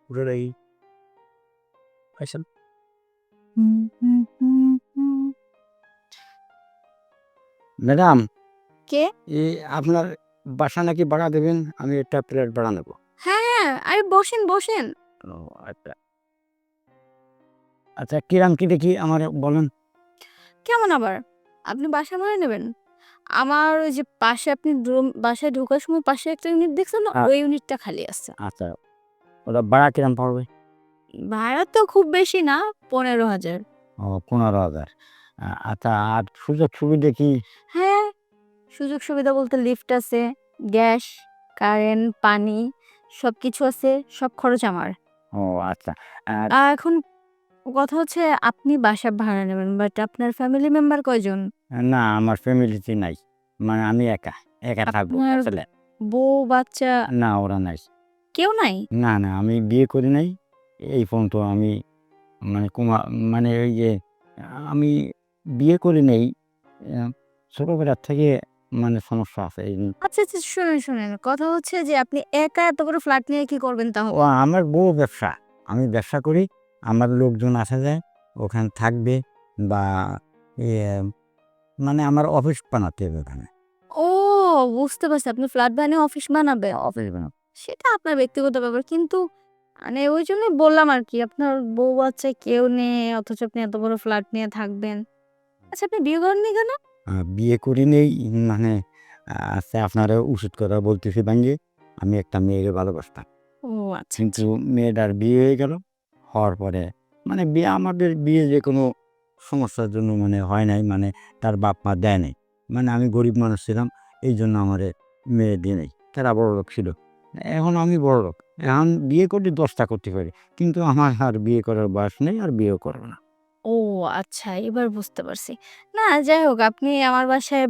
উঠে রাখি আইসেন। ম্যাডাম, কে? আপনার বাসা নাকি ভাড়া দেবেন? আমি একটা প্লেট ভাড়া নেব। হ্যাঁ, আরে বসেন, বসেন। ও আচ্ছা। আচ্ছা, কিরাম কি দেখি আমারে বলেন। কেমন আবার? আপনি বাসা ভাড়া নেবেন? আমার ওই যে পাশে আপনি বাসায় ঢোকার সময় পাশে একটা ইউনিট দেখছেন না? ওই ইউনিটটা খালি আছে। আচ্ছা, ওটা ভাড়া কিরাম পড়বে? ভাড়া তো খুব বেশি না, ১৫,০০০। ও ১৫,০০০। আচ্ছা, আর সুযোগ সুবিধা কি? হ্যাঁ, সুযোগ সুবিধা বলতে লিফট আছে, গ্যাস, কারেন্ট, পানি সবকিছু আছে। সব খরচ আমার। ও আচ্ছা। আর এখন কথা হচ্ছে আপনি বাসা ভাড়া নেবেন, বাট আপনার ফ্যামিলি মেম্বার কয়জন? না, আমার ফ্যামিলিতে নাই। মানে আমি একা, একা থাকবো আপনার আসলে। বউ, বাচ্চা না, ওরা নাই। কেউ নাই? না, না, আমি বিয়ে করি নাই। এই পর্যন্ত আমি মানে মানে ওই যে আমি বিয়ে করি নাই। আ ছোটবেলার থেকে মানে সমস্যা আছে এইজন্য। আচ্ছা, আচ্ছা শুনেন, শুনেন। কথা হচ্ছে যে আপনি একা এত বড় ফ্ল্যাট নিয়ে কি করবেন ও তাহলে? আমার বউ ব্যবসা। আমি ব্যবসা করি। আমার লোকজন আসা যায়, ওখানে থাকবে বা ইয়ে মানে আমার অফিস বানাতে হবে ওখানে। ও বুঝতে পারছি। আপনি ফ্ল্যাট বানিয়ে অফিস বানাবেন। অফিস বানাবো। সেটা আপনার ব্যক্তিগত ব্যাপার। কিন্তু মানে ওইজন্যই বললাম আরকি আপনার বউ বাচ্চা কেউ নেই অথচ আপনি এত বড় ফ্ল্যাট নিয়ে থাকবেন। আচ্ছা আপনি বিয়ে করেননি কেন? বিয়ে করি নাই মানে আচ্ছা আপনারে উচিত কথা বলতেছি ভাঙ্গি। আমি একটা মেয়েকে ভালোবাসতাম। ও আচ্ছা, কিন্তু আচ্ছা। মেয়েটার বিয়ে হয়ে গেল। হওয়ার পরে মানে বিয়ে আমাদের বিয়ে যে কোনো সমস্যার জন্য মানে হয় নাই। মানে তার বাপ-মা দেয় নাই। মানে আমি গরিব মানুষ ছিলাম। এইজন্য আমারে মেয়ে দিয়ে নাই। তারা বড়লোক ছিল। এখন আমি বড়লোক। এখন বিয়ে করলে ১০ টা করতে পারি। কিন্তু আমার আর বিয়ে করার বয়স নেই, আর বিয়েও করব না। ও আচ্ছা এবার বুঝতে পারছি। না যাই হোক আপনি আমার বাসায়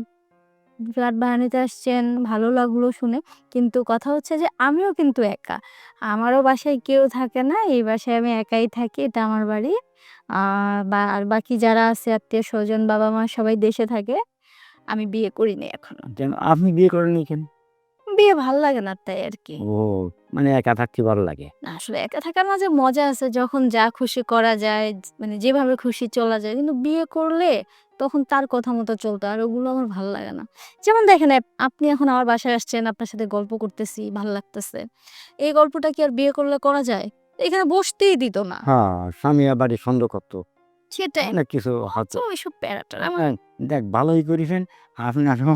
ফ্ল্যাট ভাড়া নিতে আসছেন, ভালো লাগলো শুনে। কিন্তু কথা হচ্ছে যে আমিও কিন্তু একা। আমারও বাসায় কেউ থাকে না। এই বাসায় আমি একাই থাকি। এটা আমার বাড়ি। আ আর বাকি যারা আছে আত্মীয়স্বজন, বাবা-মা সবাই দেশে থাকে। আমি বিয়ে করিনি এখনো। কেন আপনি বিয়ে করেননি কেন? বিয়ে ভাল লাগে না তাই আরকি। ও মানে একা থাকতে ভালো লাগে। না আসলে একা থাকার মাঝে মজা আছে যখন যা খুশি করা যায়, মানে যেভাবে খুশি চলা যায়। কিন্তু বিয়ে করলে তখন তার কথা মতো চলতে হয়। আর ওগুলো আমার ভাল লাগে না। যেমন দেখেন আপনি এখন আমার বাসায় আসছেন, আপনার সাথে গল্প করতেছি, ভাল লাগতেছে। এই গল্পটা কি আর বিয়ে করলে করা যায়? এখানে বসতেই দিত না। হ্যাঁ, স্বামী আবার সন্দেহ করত। সেটাই। অনেক কিছু অত হতো। ওইসব প্যারা-ট্যারা আমার হ্যাঁ, দেখ ভালোই করেছেন। আপনারও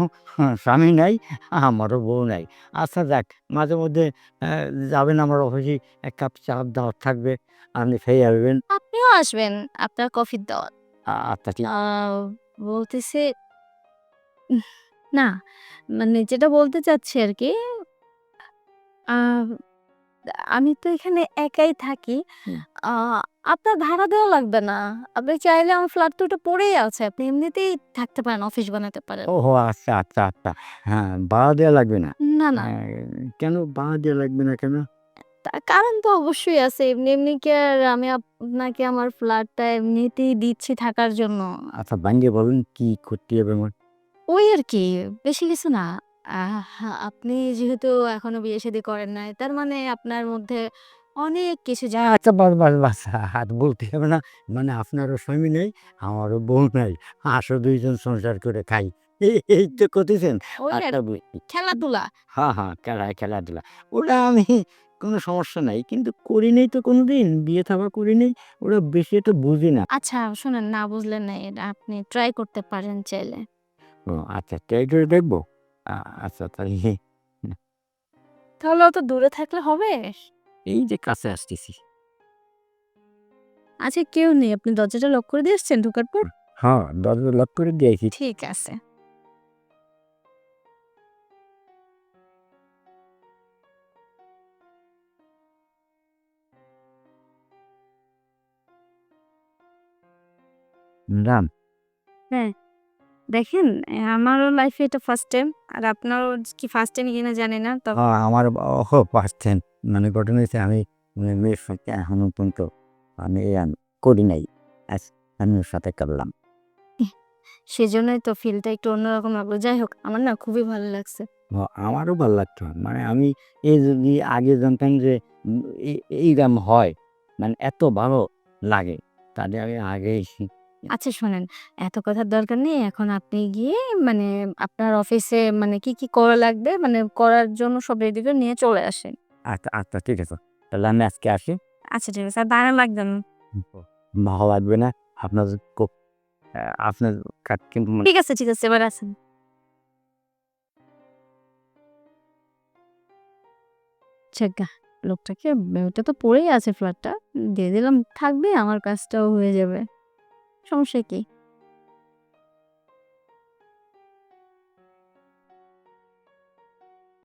স্বামী নাই, আমারও বউ নাই। আচ্ছা যাক, মাঝে মধ্যে অ্যা যাবেন আমার অফিসে, ১ কাপ চা দাওয়াত থাকবে। আপনি খেয়ে আসবেন। আপনিও আসবেন। আপনার কফির দাওয়াত। আচ্ছা ঠিক। আ বলতেছি না, মানে যেটা বলতে চাচ্ছি আরকি আ আমি তো এখানে একাই থাকি। হুম। আ আপনার ভাড়া দেওয়া লাগবে না। আপনি চাইলে আমার ফ্ল্যাট তো ওটা পড়েই আছে। আপনি এমনিতেই থাকতে পারেন, অফিস বানাতে পারেন। ওহো! আচ্ছা, আচ্ছা, আচ্ছা। হ্যাঁ, ভাড়া দেয়া লাগবে না। না, না। হ্যাঁ, কেন ভাড়া দেয়া লাগবে না কেন? তার কারণ তো অবশ্যই আছে। এমনি, এমনি কি আর আমি আপনাকে আমার ফ্ল্যাটটা এমনিতেই দিচ্ছি থাকার জন্য। আচ্ছা ভাঙ্গে বলেন কি করতে হবে আমার? ওই আরকি বেশি কিছু না। আপনি যেহেতু এখনো বিয়ে-শাদী করেন নাই, তার মানে আপনার মধ্যে অনেক কিছু আচ্ছা বাস, বাস, বাস। আর বলতে হবে না। মানে আপনারও স্বামী নেই, আমারও বউ নাই। আসো ২ জন সংসার করে খাই। এই তো করতেছেন। ওই আর আচ্ছা খেলাধুলা। হ্যাঁ, হ্যাঁ, খেলাধুলা। ওটা আমি কোনো সমস্যা নাই। কিন্তু করি নাই তো কোনোদিন। বিয়ে-থা করি নাই। ওরা বেশি একটা বুঝি না। আচ্ছা শোনেন না বুঝলেন না এটা আপনি ট্রাই করতে পারেন চাইলে। ও আচ্ছা ট্রাই করে দেখবো? আ আচ্ছা তাহলে তাহলে অত দূরে থাকলে হবে? এই যে কাছে আসতেছি। আচ্ছা কেউ নেই। আপনি দরজাটা লক করে দিয়ে এসছেন ঢোকার পর? হ্যাঁ, দরজা লক করে দিয়েছি। ঠিক আছে। ম্যাডাম, হ্যাঁ, দেখেন আমারও লাইফে এটা ফার্স্ট টাইম। আর আপনারও কি ফার্স্ট টাইম কিনা জানি না। আমার পাচ্ছেন মানে ঘটনা হইছে আমি মানে মেয়ের সাথে এখনো পর্যন্ত আমি করি নাই। আজ আমি ওর সাথে করলাম। সেজন্যই তো ফিলটা একটু অন্যরকম লাগলো। যাই হোক আমার না খুবই ভালো লাগছে। আমারও ভালো লাগতো। মানে আমি এই যদি আগে জানতাম যে এইরকম হয়, মানে এত ভালো লাগে, তাহলে আমি আগেই আচ্ছা শোনেন, এত কথার দরকার নেই। এখন আপনি গিয়ে মানে আপনার অফিসে মানে কি করা লাগবে মানে করার জন্য সব রেডি করে নিয়ে চলে আসেন। আচ্ছা, আচ্ছা ঠিক আছে। তাহলে আমি আজকে আসি। আচ্ছা ঠিক আছে। আর দাঁড়ানো লাগবে না। ভালো লাগবে না। আপনার খুব আপনার কিন্তু ঠিক আছে এবার আসেন। যাগ্গা লোকটাকে ওটা তো পড়েই আছে ফ্ল্যাটটা। দিয়ে দিলাম থাকবে আমার কাজটাও হয়ে যাবে। সমস্যা কি?